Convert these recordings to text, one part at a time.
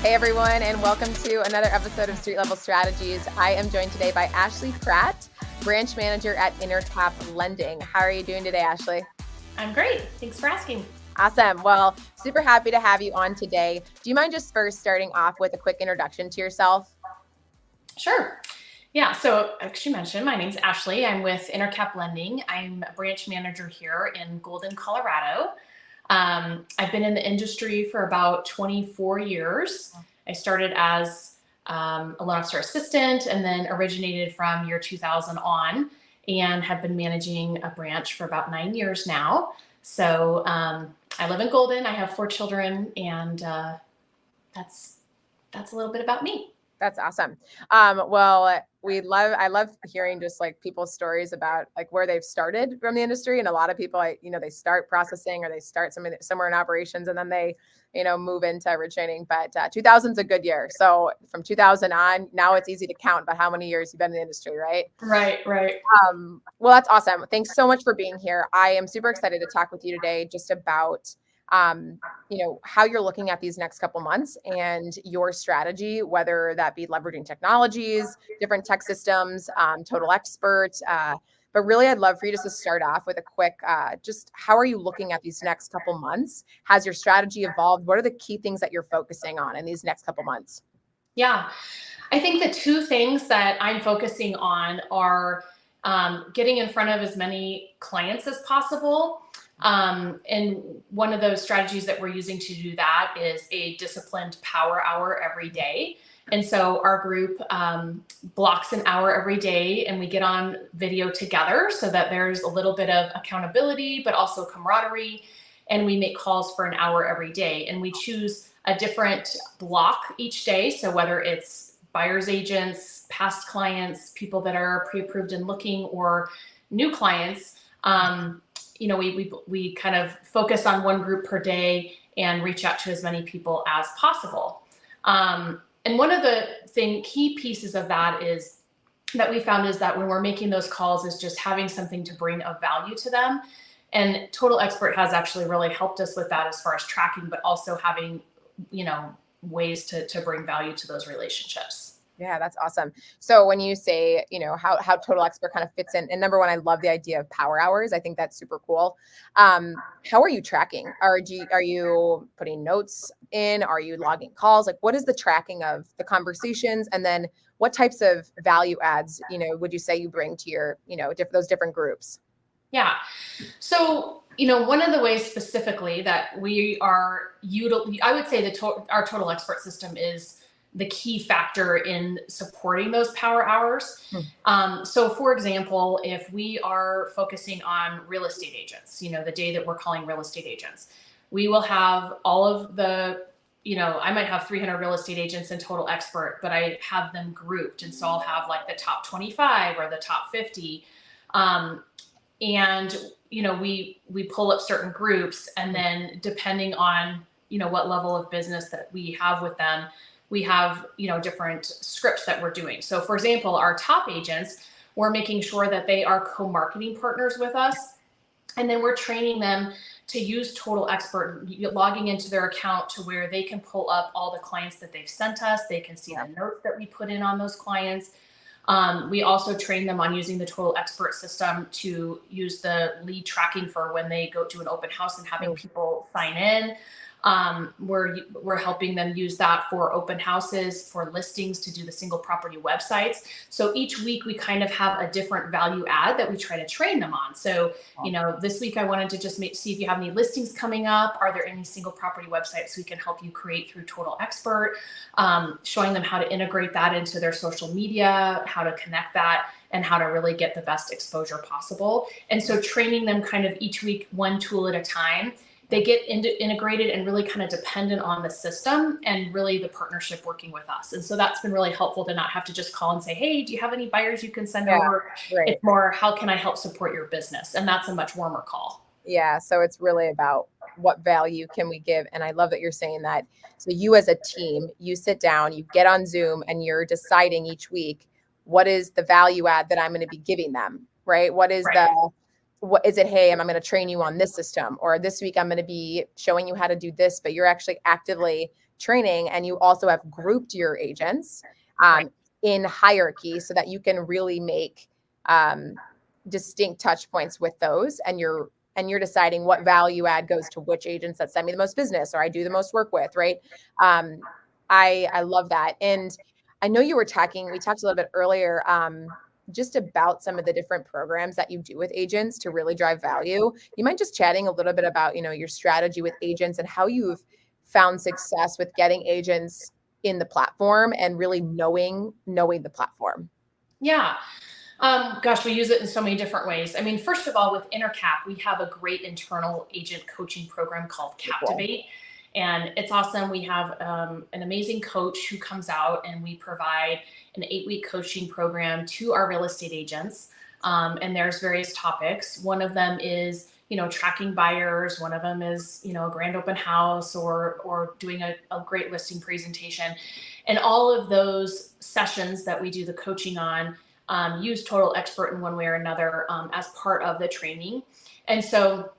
Hey everyone, and welcome to another episode of Street Level Strategies. I am joined today by Ashley Pratt, branch manager at Intercap Lending. How are you doing today, Ashley? I'm great. Thanks for asking. Awesome. Well, super happy to have you on today. Do you mind just first starting off with a quick introduction to yourself? Sure. Yeah, so as you mentioned, my name's Ashley. I'm with Intercap Lending. I'm a branch manager here in Golden, Colorado. I've been in the industry for about 24 years. I started as a loan officer assistant and then originated from year 2000 on and have been managing a branch for about 9 years now. So I live in Golden. I have 4 children, and that's a little bit about me. That's awesome. Well, I love hearing just like people's stories about like where they've started from the industry. And a lot of people, they start processing or they start somewhere in operations and then they, move into originating. But 2000 is a good year. So from 2000 on, now it's easy to count about how many years you've been in the industry, right? Right. Well, that's awesome. Thanks so much for being here. I am super excited to talk with you today just about how you're looking at these next couple months and your strategy, whether that be leveraging technologies, different tech systems, total expert. But really, I'd love for you just to start off with a quick, just how are you looking at these next couple months? Has your strategy evolved? What are the key things that you're focusing on in these next couple months? Yeah. I think the 2 things that I'm focusing on are getting in front of as many clients as possible. And one of those strategies that we're using to do that is a disciplined power hour every day. And so our group blocks an hour every day and we get on video together so that there's a little bit of accountability, but also camaraderie. And we make calls for an hour every day. And we choose a different block each day. So whether it's buyer's agents, past clients, people that are pre-approved and looking, or new clients, we kind of focus on one group per day and reach out to as many people as possible. And one of the key pieces of that we found is that when we're making those calls is just having something to bring of value to them. And Total Expert has actually really helped us with that as far as tracking, but also having, ways to bring value to those relationships. Yeah, that's awesome. So when you say, how Total Expert kind of fits in, and number one, I love the idea of power hours. I think that's super cool. How are you tracking? Are you putting notes in? Are you logging calls? Like, what is the tracking of the conversations? And then what types of value adds, would you say you bring to your, those different groups? Yeah. So, one of the ways specifically that we are I would say our Total Expert system is the key factor in supporting those power hours. So for example, if we are focusing on real estate agents, the day that we're calling real estate agents, we will have all of the, I might have 300 real estate agents in Total Expert, but I have them grouped. And so I'll have like the top 25 or the top 50. And, we pull up certain groups, and then depending on, what level of business that we have with them, we have, different scripts that we're doing. So for example, our top agents, we're making sure that they are co-marketing partners with us. And then we're training them to use Total Expert, logging into their account to where they can pull up all the clients that they've sent us. They can see the notes that we put in on those clients. We also train them on using the Total Expert system to use the lead tracking for when they go to an open house and having people sign in. We're helping them use that for open houses, for listings, to do the single property websites. So each week we kind of have a different value add that we try to train them on. So, this week I wanted to just see if you have any listings coming up. Are there any single property websites we can help you create through Total Expert? Showing them how to integrate that into their social media, how to connect that, and how to really get the best exposure possible. And so training them kind of each week, one tool at a time. They get integrated and really kind of dependent on the system and really the partnership working with us. And so that's been really helpful to not have to just call and say, hey, do you have any buyers you can send over? Right. It's more, how can I help support your business? And that's a much warmer call. Yeah. So it's really about what value can we give? And I love that you're saying that. So you as a team, you sit down, you get on Zoom, and you're deciding each week, what is the value add that I'm going to be giving them, right? What is it? Hey, I'm going to train you on this system, or this week I'm going to be showing you how to do this, but you're actually actively training, and you also have grouped your agents in hierarchy so that you can really make distinct touch points with those, and you're deciding what value add goes to which agents that send me the most business or I do the most work with, right? I love that. And I know we talked a little bit earlier just about some of the different programs that you do with agents to really drive value. You mind just chatting a little bit about, your strategy with agents and how you've found success with getting agents in the platform and really knowing the platform? Yeah. Gosh, we use it in so many different ways. I mean, first of all, with Intercap, we have a great internal agent coaching program called Captivate. And it's awesome. We have an amazing coach who comes out, and we provide an 8-week coaching program to our real estate agents. And there's various topics. One of them is, tracking buyers. One of them is, a grand open house or doing a great listing presentation. And all of those sessions that we do the coaching on use Total Expert in one way or another as part of the training. And so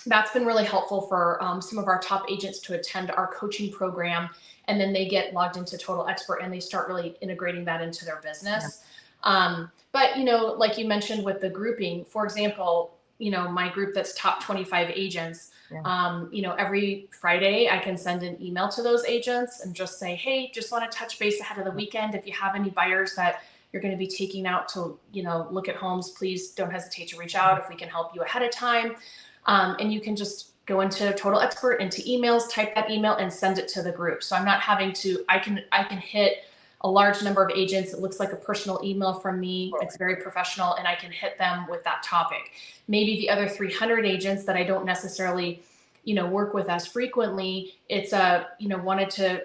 that's been really helpful for some of our top agents to attend our coaching program, and then they get logged into Total Expert and they start really integrating that into their business. Yeah. But, like you mentioned with the grouping, for example, my group that's top 25 agents, every Friday I can send an email to those agents and just say, hey, just want to touch base ahead of the weekend. If you have any buyers that you're going to be taking out to, look at homes, please don't hesitate to reach out if we can help you ahead of time. And you can just go into Total Expert, into emails, type that email and send it to the group. So I'm not having to, I can hit a large number of agents. It looks like a personal email from me. It's very professional, and I can hit them with that topic. Maybe the other 300 agents that I don't necessarily, work with as frequently, it's wanted to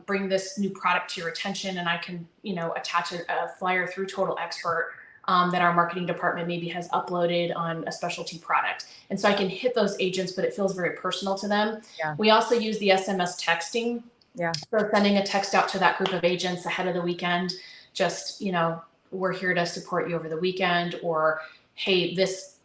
bring this new product to your attention, and I can, attach a flyer through Total Expert that our marketing department maybe has uploaded on a specialty product. And so I can hit those agents, but it feels very personal to them. Yeah. We also use the SMS texting. Yeah. So sending a text out to that group of agents ahead of the weekend, just, we're here to support you over the weekend, or, hey, this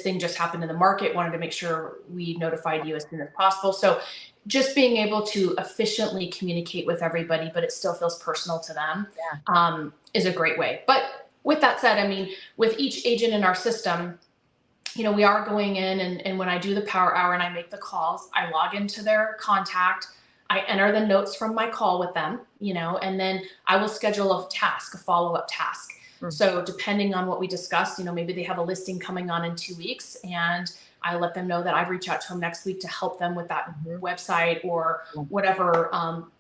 thing just happened in the market, wanted to make sure we notified you as soon as possible. So just being able to efficiently communicate with everybody, but it still feels personal to them, is a great way. But with that said, I mean, with each agent in our system, we are going in, and when I do the power hour and I make the calls, I log into their contact, I enter the notes from my call with them, and then I will schedule a follow-up task. Mm-hmm. So depending on what we discussed, maybe they have a listing coming on in 2 weeks, and I let them know that I'd reach out to them next week to help them with that website or whatever,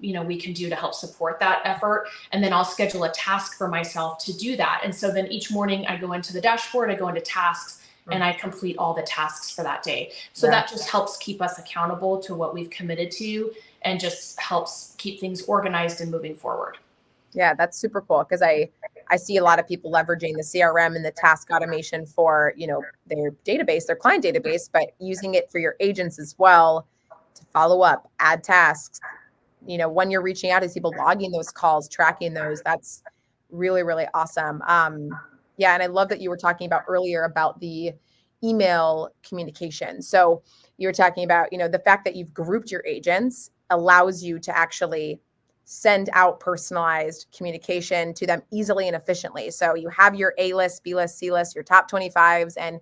we can do to help support that effort. And then I'll schedule a task for myself to do that. And so then each morning I go into the dashboard, I go into tasks, and I complete all the tasks for that day. So that just helps keep us accountable to what we've committed to, and just helps keep things organized and moving forward. Yeah, that's super cool, because I see a lot of people leveraging the CRM and the task automation for, their database, their client database, but using it for your agents as well to follow up, add tasks. When you're reaching out to people, logging those calls, tracking those, that's really, really awesome. Yeah, and I love that you were talking about earlier about the email communication. So you were talking about, the fact that you've grouped your agents allows you to actually send out personalized communication to them easily and efficiently. So you have your A list, B list, C list, your top 25s. And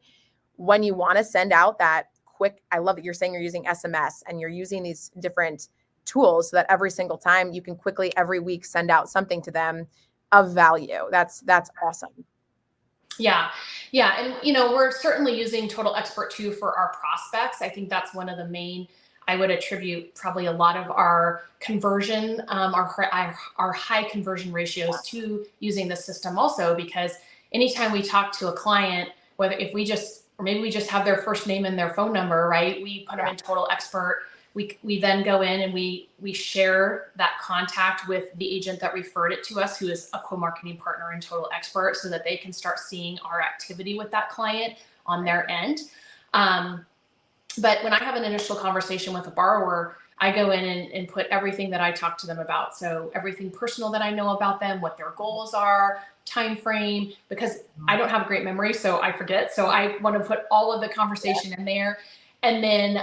when you want to send out that quick, I love that you're saying you're using SMS and you're using these different tools so that every single time you can quickly every week send out something to them of value. That's awesome. Yeah. And, we're certainly using Total Expert too for our prospects. I think that's one of the main, I would attribute probably a lot of our conversion, our high conversion ratios to using the system also, because anytime we talk to a client, or maybe we just have their first name and their phone number, right? We put them in Total Expert. We then go in and we share that contact with the agent that referred it to us, who is a co-marketing partner in Total Expert, so that they can start seeing our activity with that client on their end. But when I have an initial conversation with a borrower, I go in and put everything that I talk to them about. So everything personal that I know about them, what their goals are, time frame, because I don't have a great memory, so I forget. So I want to put all of the conversation in there. And then,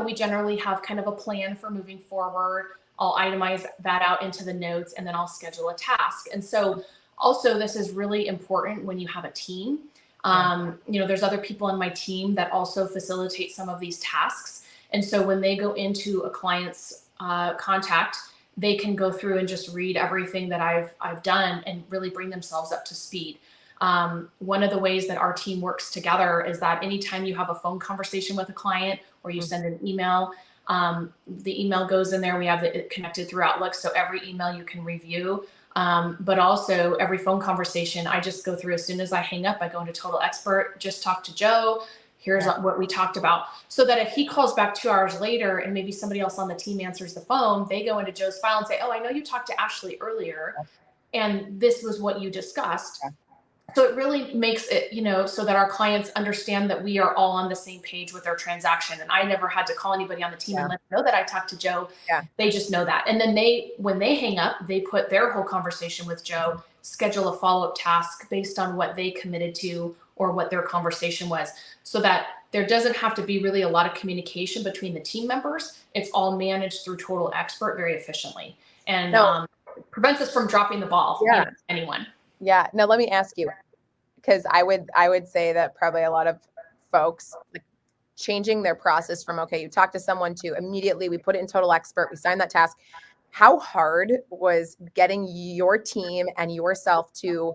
we generally have kind of a plan for moving forward. I'll itemize that out into the notes, and then I'll schedule a task. And so also, this is really important when you have a team. There's other people on my team that also facilitate some of these tasks. And so when they go into a client's contact, they can go through and just read everything that I've done and really bring themselves up to speed. One of the ways that our team works together is that anytime you have a phone conversation with a client or you send an email, the email goes in there. We have it connected through Outlook, so every email you can review. But also every phone conversation, I just go through as soon as I hang up, I go into Total Expert, just talk to Joe. Here's what we talked about. So that if he calls back 2 hours later and maybe somebody else on the team answers the phone, they go into Joe's file and say, oh, I know you talked to Ashley earlier and this was what you discussed. So it really makes it, so that our clients understand that we are all on the same page with their transaction. And I never had to call anybody on the team and let them know that I talked to Joe. They just know that. And then when they hang up, they put their whole conversation with Joe, schedule a follow-up task based on what they committed to or what their conversation was, so that there doesn't have to be really a lot of communication between the team members. It's all managed through Total Expert very efficiently, and prevents us from dropping the ball. Anyone. Yeah. Now let me ask you, because I would say that probably a lot of folks like changing their process from, okay, you talk to someone to immediately we put it in Total Expert, we sign that task. How hard was getting your team and yourself to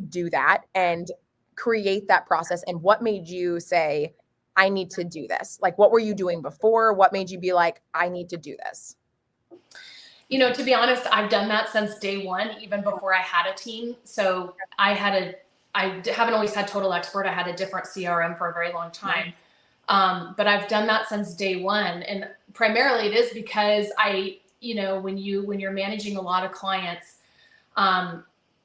do that and create that process? And what made you say, I need to do this? Like, what were you doing before? What made you be like, I need to do this? To be honest, I've done that since day one, even before I had a team. So I haven't always had Total Expert. I had a different CRM for a very long time. But I've done that since day one. And primarily it is because when you're managing a lot of clients,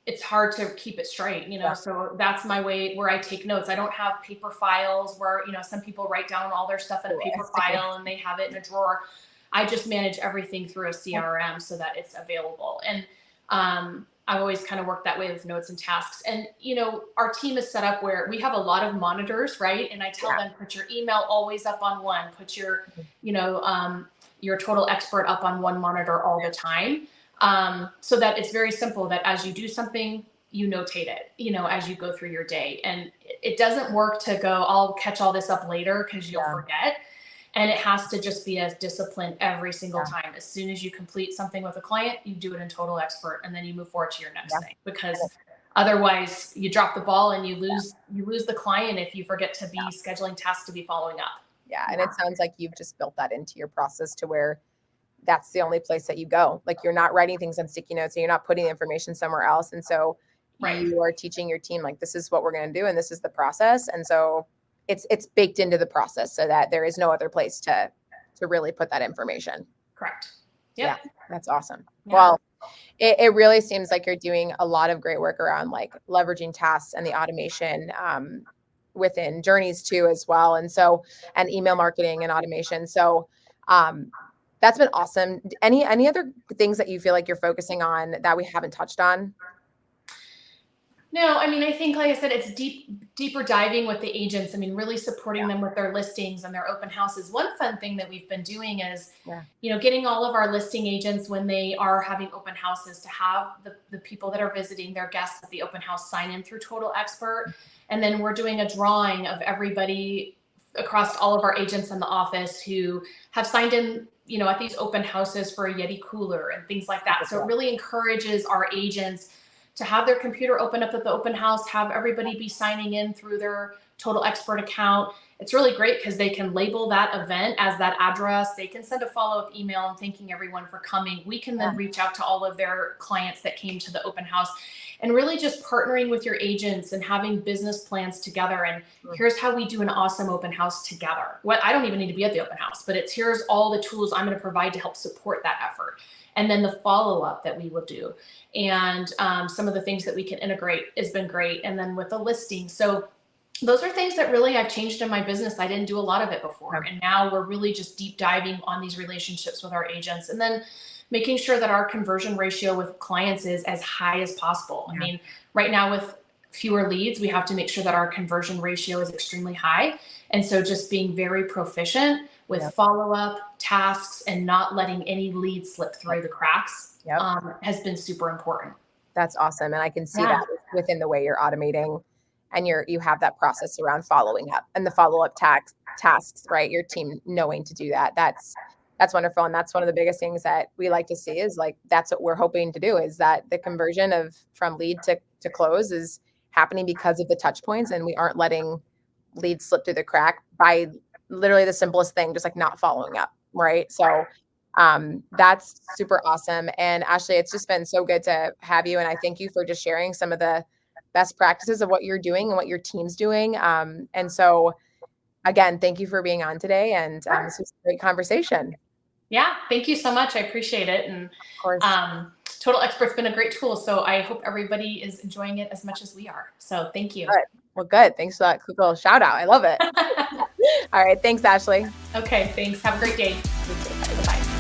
it's hard to keep it straight, so that's my way where I take notes. I don't have paper files where, some people write down all their stuff in a paper file and they have it in a drawer. I just manage everything through a CRM so that it's available. And I've always kind of worked that way with notes and tasks. And, our team is set up where we have a lot of monitors, right? And I tell them, put your email always up on one, put your, your Total Expert up on one monitor all the time. So that it's very simple that as you do something, you notate it, as you go through your day. And it doesn't work to go, I'll catch all this up later because you'll forget. And it has to just be a discipline every single time. As soon as you complete something with a client, you do it in Total Expert and then you move forward to your next thing, because otherwise you drop the ball and you lose the client if you forget to be scheduling tasks to be following up. Yeah. And it sounds like you've just built that into your process to where that's the only place that you go. Like, you're not writing things on sticky notes and you're not putting the information somewhere else. And so you are teaching your team, like, this is what we're going to do. And this is the process. And so it's baked into the process so that there is no other place to really put that information. Correct. Yep. Yeah. That's awesome. Yeah. Well, it really seems like you're doing a lot of great work around like leveraging tasks and the automation, within journeys too, as well. And so, and email marketing and automation. So, that's been awesome. Any other things that you feel like you're focusing on that we haven't touched on? No, I think, like I said, it's deeper diving with the agents. Really supporting them with their listings and their open houses. One fun thing that we've been doing is, getting all of our listing agents, when they are having open houses, to have the people that are visiting, their guests at the open house, sign in through Total Expert. And then we're doing a drawing of everybody across all of our agents in the office who have signed in, at these open houses for a Yeti cooler and things like that. So it really encourages our agents to have their computer open up at the open house, have everybody be signing in through their Total Expert account. It's really great because they can label that event as that address. They can send a follow-up email and thanking everyone for coming. We can then reach out to all of their clients that came to the open house, and really just partnering with your agents and having business plans together. And here's how we do an awesome open house together. I don't even need to be at the open house, but here's all the tools I'm going to provide to help support that effort. And then the follow-up that we will do. And some of the things that we can integrate has been great. And then with the listing. So those are things that really I've changed in my business. I didn't do a lot of it before. And now we're really just deep diving on these relationships with our agents. And then making sure that our conversion ratio with clients is as high as possible. Right now with fewer leads, we have to make sure that our conversion ratio is extremely high. And so just being very proficient with follow-up tasks and not letting any leads slip through the cracks has been super important. That's awesome. And I can see that within the way you're automating, and you have that process around following up and the follow-up tasks, right? Your team knowing to do that. That's wonderful. And that's one of the biggest things that we like to see is like, that's what we're hoping to do, is that the conversion from lead to close is happening because of the touch points, and we aren't letting leads slip through the crack by literally the simplest thing, just like not following up. Right. So that's super awesome. And Ashley, it's just been so good to have you. And I thank you for just sharing some of the best practices of what you're doing and what your team's doing. And so again, thank you for being on today. And this was a great conversation. Yeah, thank you so much. I appreciate it. And Of course. Total Expert's been a great tool. So I hope everybody is enjoying it as much as we are. So thank you. Good. Well, good. Thanks for that quick little shout out. I love it. All right. Thanks, Ashley. Okay, thanks. Have a great day. Bye.